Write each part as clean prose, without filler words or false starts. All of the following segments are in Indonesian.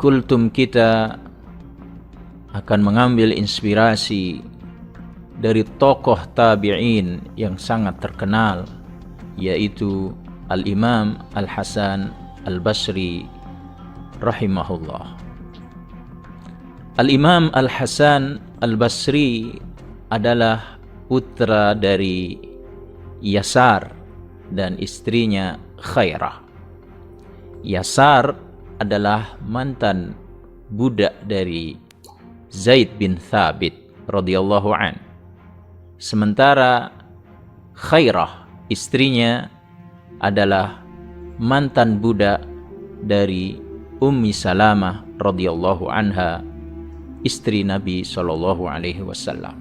kultum kita akan mengambil inspirasi dari tokoh tabi'in yang sangat terkenal, yaitu Al-Imam Al-Hasan Al-Basri rahimahullah. Al-Imam Al-Hasan Al-Basri adalah putra dari Yasar dan istrinya Khairah. Yasar adalah mantan budak dari Zaid bin Thabit radhiyallahu an. Sementara Khairah, istrinya, adalah mantan budak dari Ummi Salamah radhiyallahu anha, istri Nabi sallallahu alaihi wasallam.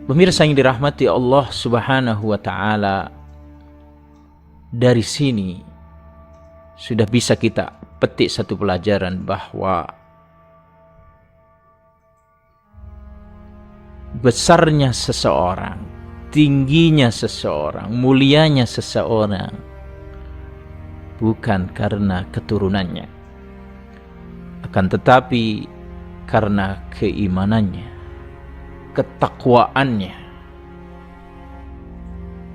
Pemirsa yang dirahmati Allah Subhanahu wa taala, dari sini sudah bisa kita petik satu pelajaran bahwa besarnya seseorang, tingginya seseorang, mulianya seseorang bukan karena keturunannya, akan tetapi karena keimanannya, ketakwaannya,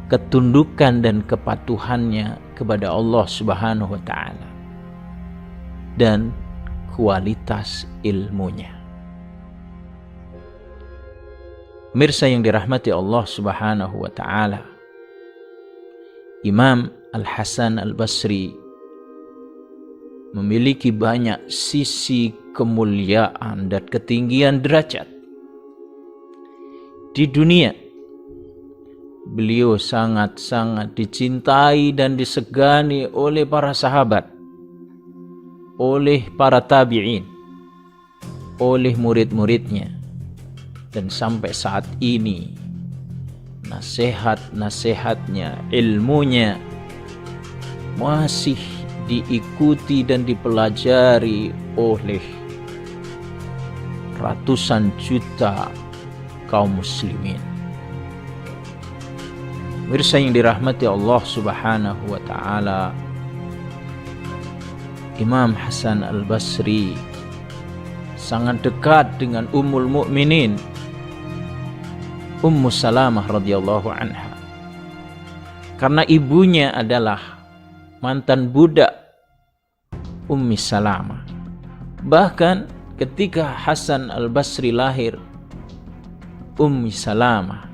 ketundukan dan kepatuhannya kepada Allah Subhanahu wa taala, dan kualitas ilmunya. Pemirsa yang dirahmati Allah Subhanahu wa taala, Imam Al-Hasan Al-Basri memiliki banyak sisi kemuliaan dan ketinggian derajat. Di dunia, beliau sangat-sangat dicintai dan disegani oleh para sahabat, oleh para tabi'in, oleh murid-muridnya. Dan sampai saat ini nasihat-nasihatnya, ilmunya masih diikuti dan dipelajari oleh ratusan juta kaum muslimin. Pemirsa yang dirahmati Allah Subhanahu wa taala, Imam Hasan Al-Basri sangat dekat dengan Ummul Mukminin Ummu Salamah radhiyallahu anha, karena ibunya adalah mantan budak Ummi Salamah. Bahkan ketika Hasan Al-Basri lahir, Ummi Salamah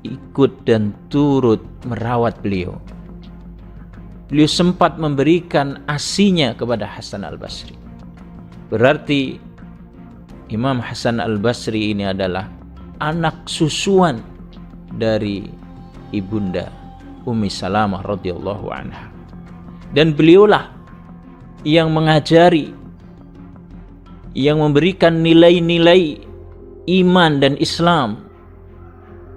ikut dan turut merawat beliau. Beliau sempat memberikan ASI-nya kepada Hasan Al-Basri. Berarti Imam Hasan Al-Basri ini adalah anak susuan dari ibunda Ummi Salamah radhiyallahu anha. Dan beliaulah yang mengajari, yang memberikan nilai-nilai iman dan Islam,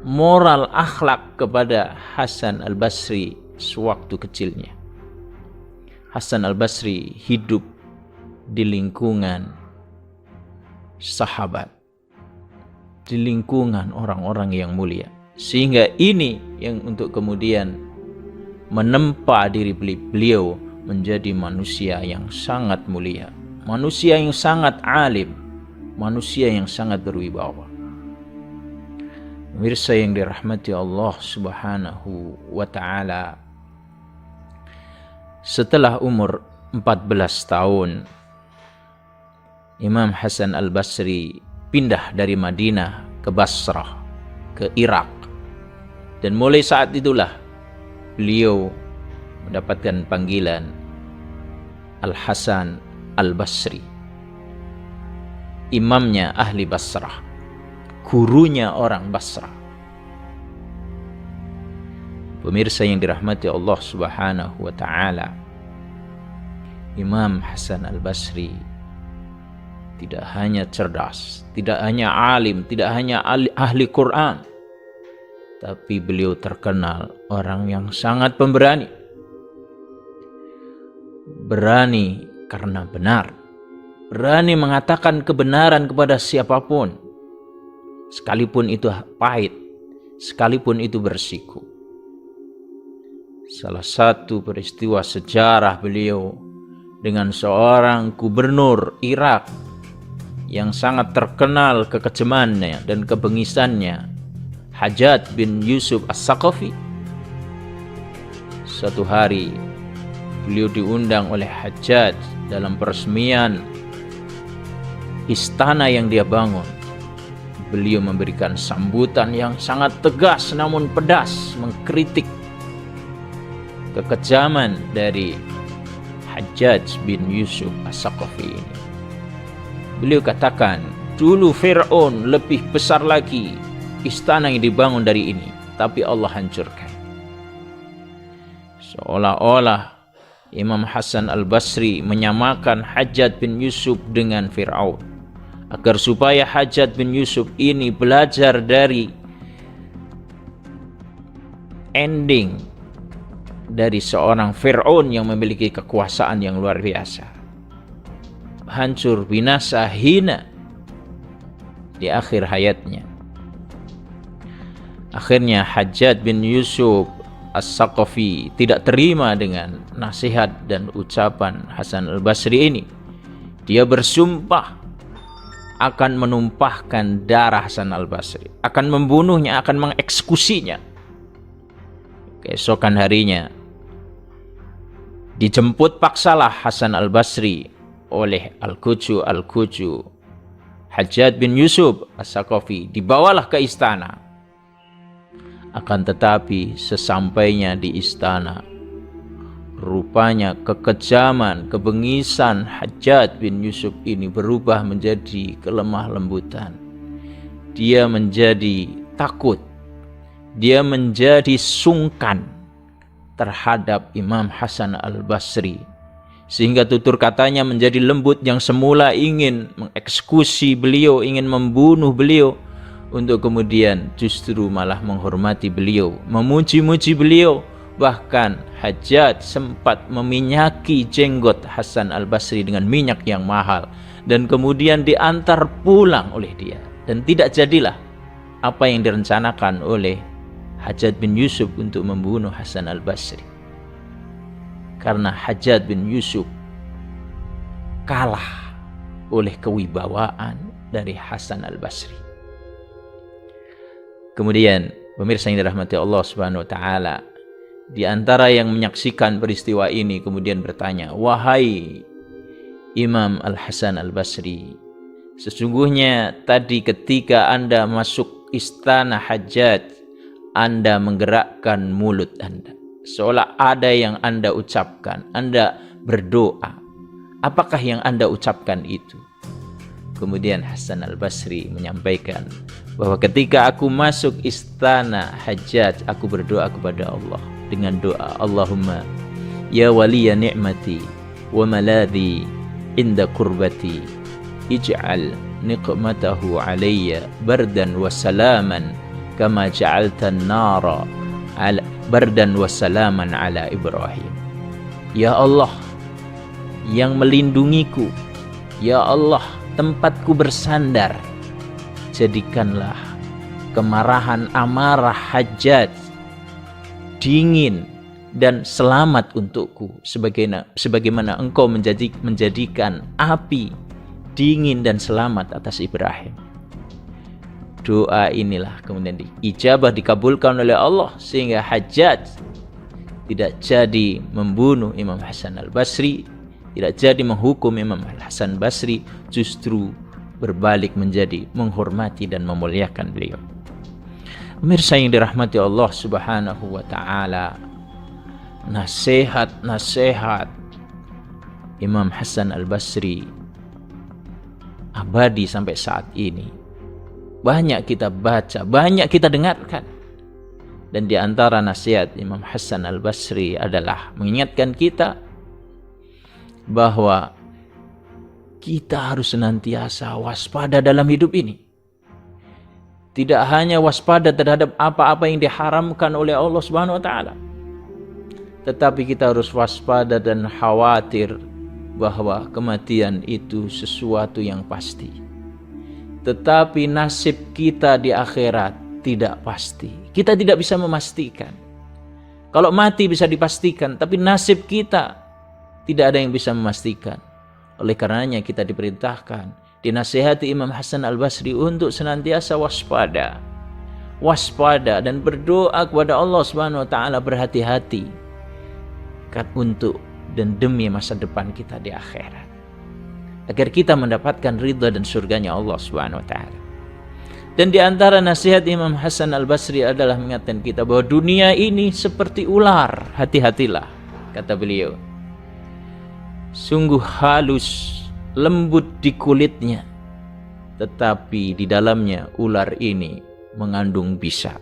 moral akhlak kepada Hasan Al-Basri sewaktu kecilnya. Hasan Al-Basri hidup di lingkungan sahabat, di lingkungan orang-orang yang mulia, sehingga ini yang untuk kemudian menempa diri beliau menjadi manusia yang sangat mulia, manusia yang sangat alim, manusia yang sangat berwibawa. Pemirsa yang dirahmati Allah Subhanahu wa taala, setelah umur 14 tahun Imam Hasan Al-Basri pindah dari Madinah ke Basrah, ke Irak. Dan mulai saat itulah beliau mendapatkan panggilan Al-Hasan Al-Basri, imamnya ahli Basrah, gurunya orang Basrah. Pemirsa yang dirahmati Allah Subhanahu wa taala, Imam Hasan Al-Basri tidak hanya cerdas, tidak hanya alim, tidak hanya ahli Quran, tapi beliau terkenal orang yang sangat pemberani. Berani karena benar, berani mengatakan kebenaran kepada siapapun, sekalipun itu pahit, sekalipun itu bersiku. salah satu peristiwa sejarah beliau dengan seorang gubernur Irak yang sangat terkenal kekejamannya dan kebengisannya, Hajjaj bin Yusuf As-Saqafi. Suatu hari beliau diundang oleh Hajjaj dalam peresmian istana yang dia bangun. Beliau memberikan sambutan yang sangat tegas namun pedas, mengkritik kekejaman dari Hajjaj bin Yusuf As-Saqafi ini. Beliau katakan, dulu Fir'aun lebih besar lagi istana yang dibangun dari ini, tapi Allah hancurkan. Seolah-olah Imam Hasan Al-Basri menyamakan Hajjaj bin Yusuf dengan Fir'aun, agar supaya Hajjaj bin Yusuf ini belajar dari ending dari seorang Fir'aun yang memiliki kekuasaan yang luar biasa, hancur binasa hina di akhir hayatnya. Akhirnya Hajjaj bin Yusuf As-Saqafi tidak terima dengan nasihat dan ucapan Hasan Al-Basri ini. Dia bersumpah akan menumpahkan darah Hasan Al-Basri, akan membunuhnya, akan mengeksekusinya. Keesokan harinya dijemput paksalah Hasan Al-Basri oleh Al-Kucu Hajjaj bin Yusuf As-Saqafi, dibawalah ke istana. Akan tetapi sesampainya di istana, rupanya kekejaman, kebengisan Hajjaj bin Yusuf ini berubah menjadi kelemah lembutan. Dia menjadi takut, dia menjadi sungkan terhadap Imam Hasan Al-Basri, sehingga tutur katanya menjadi lembut. Yang semula ingin mengeksekusi beliau, ingin membunuh beliau, untuk kemudian justru malah menghormati beliau, memuji-muji beliau. Bahkan Hajjaj sempat meminyaki jenggot Hasan Al-Basri dengan minyak yang mahal, dan kemudian diantar pulang oleh dia. Dan tidak jadilah apa yang direncanakan oleh Hajjaj bin Yusuf untuk membunuh Hasan Al-Basri, karena Hajjaj bin Yusuf kalah oleh kewibawaan dari Hasan Al-Basri. Kemudian pemirsa yang dirahmati Allah Subhanahu wa taala, di antara yang menyaksikan peristiwa ini kemudian bertanya, "Wahai Imam Al-Hasan Al-Basri, sesungguhnya tadi ketika Anda masuk istana Hajjaj, Anda menggerakkan mulut Anda, seolah ada yang Anda ucapkan, Anda berdoa. Apakah yang Anda ucapkan itu?" Kemudian Hasan Al-Basri menyampaikan bahwa ketika aku masuk istana Hajjaj, aku berdoa kepada Allah dengan doa, "Allahumma ya waliya ni'mati wa maladhi inda qurbati, ij'al niqmatahu alayya bardan wa salaman kama ja'altan nara bardan wa salaman ala Ibrahim." Ya Allah yang melindungiku, ya Allah tempatku bersandar, jadikanlah kemarahan amarah Hajjaj dingin dan selamat untukku, sebagaimana engkau menjadikan api dingin dan selamat atas Ibrahim. Doa inilah kemudian diijabah, dikabulkan oleh Allah, sehingga Hajjaj tidak jadi membunuh Imam Hasan Al-Basri, tidak jadi menghukum Imam Hasan Basri, justru berbalik menjadi menghormati dan memuliakan beliau. Pemirsa yang dirahmati Allah Subhanahu wa taala, nasihat-nasihat Imam Hasan Al-Basri abadi sampai saat ini. Banyak kita baca, banyak kita dengarkan. Dan di antara nasihat Imam Hasan Al-Basri adalah mengingatkan kita bahwa kita harus senantiasa waspada dalam hidup ini. Tidak hanya waspada terhadap apa-apa yang diharamkan oleh Allah Subhanahu wa taala, tetapi kita harus waspada dan khawatir bahwa kematian itu sesuatu yang pasti. Tetapi nasib kita di akhirat tidak pasti. Kita tidak bisa memastikan. Kalau mati bisa dipastikan, tapi nasib kita tidak ada yang bisa memastikan. Oleh karenanya kita diperintahkan, dinasihati Imam Hasan Al-Basri untuk senantiasa waspada dan berdoa kepada Allah Subhanahu wa taala, berhati-hati untuk dan demi masa depan kita di akhirat, agar kita mendapatkan ridha dan surganya Allah Subhanahu wa taala. Dan di antara nasihat Imam Hasan Al-Basri adalah mengingatkan kita bahwa dunia ini seperti ular, hati-hatilah, kata beliau. Sungguh halus, lembut di kulitnya, tetapi di dalamnya ular ini mengandung bisa.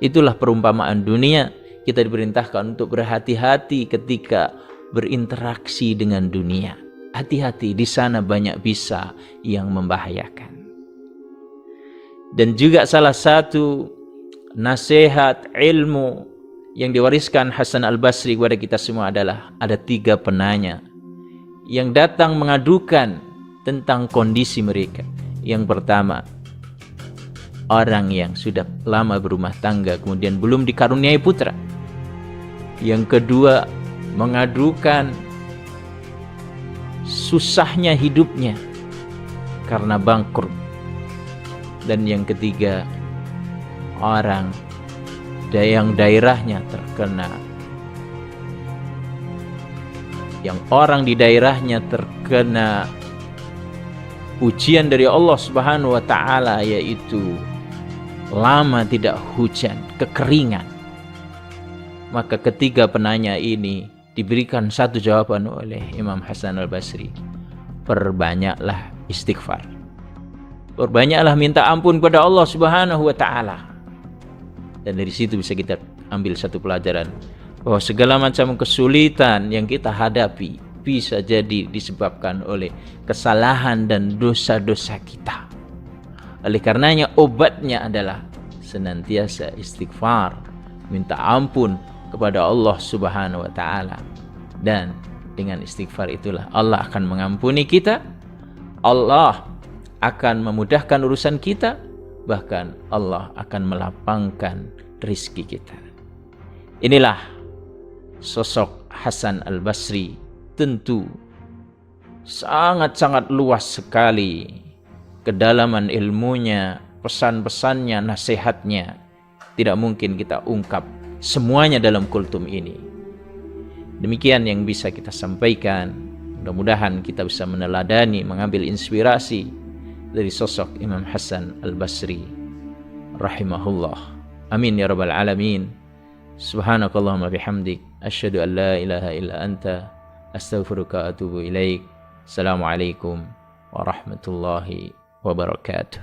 Itulah perumpamaan dunia. Kita diperintahkan untuk berhati-hati ketika berinteraksi dengan dunia. Hati-hati, di sana banyak bisa yang membahayakan. Dan juga salah satu nasihat ilmu yang diwariskan Hasan Al-Basri kepada kita semua adalah ada 3 penanya yang datang mengadukan tentang kondisi mereka. Yang pertama, orang yang sudah lama berumah tangga kemudian belum dikaruniai putra. Yang kedua, mengadukan susahnya hidupnya karena bangkrut. Dan yang ketiga, orang yang daerahnya terkena, di daerahnya terkena ujian dari Allah Subhanahu wa taala, yaitu lama tidak hujan, kekeringan. Maka ketiga penanya ini diberikan satu jawaban oleh Imam Hasan Al-Basri: perbanyaklah istighfar. Perbanyaklah minta ampun kepada Allah Subhanahu wa taala. Dan dari situ bisa kita ambil satu pelajaran, bahwa segala macam kesulitan yang kita hadapi bisa jadi disebabkan oleh kesalahan dan dosa-dosa kita. Oleh karenanya obatnya adalah senantiasa istighfar, minta ampun kepada Allah Subhanahu wa taala. Dan dengan istighfar itulah Allah akan mengampuni kita, Allah akan memudahkan urusan kita, bahkan Allah akan melapangkan rizki kita. Inilah sosok Hasan Al-Basri. Tentu sangat-sangat luas sekali kedalaman ilmunya, pesan-pesannya, nasihatnya. Tidak mungkin kita ungkap semuanya dalam kultum ini. Demikian yang bisa kita sampaikan. Mudah-mudahan kita bisa meneladani, mengambil inspirasi dari sosok Imam Hasan Al-Basri rahimahullah. Amin ya rabbal alamin. Subhanakallahumma bihamdik, asyhadu an la ilaha illa anta, astaghfiruka wa atubu ilaik. Assalamualaikum warahmatullahi wabarakatuh.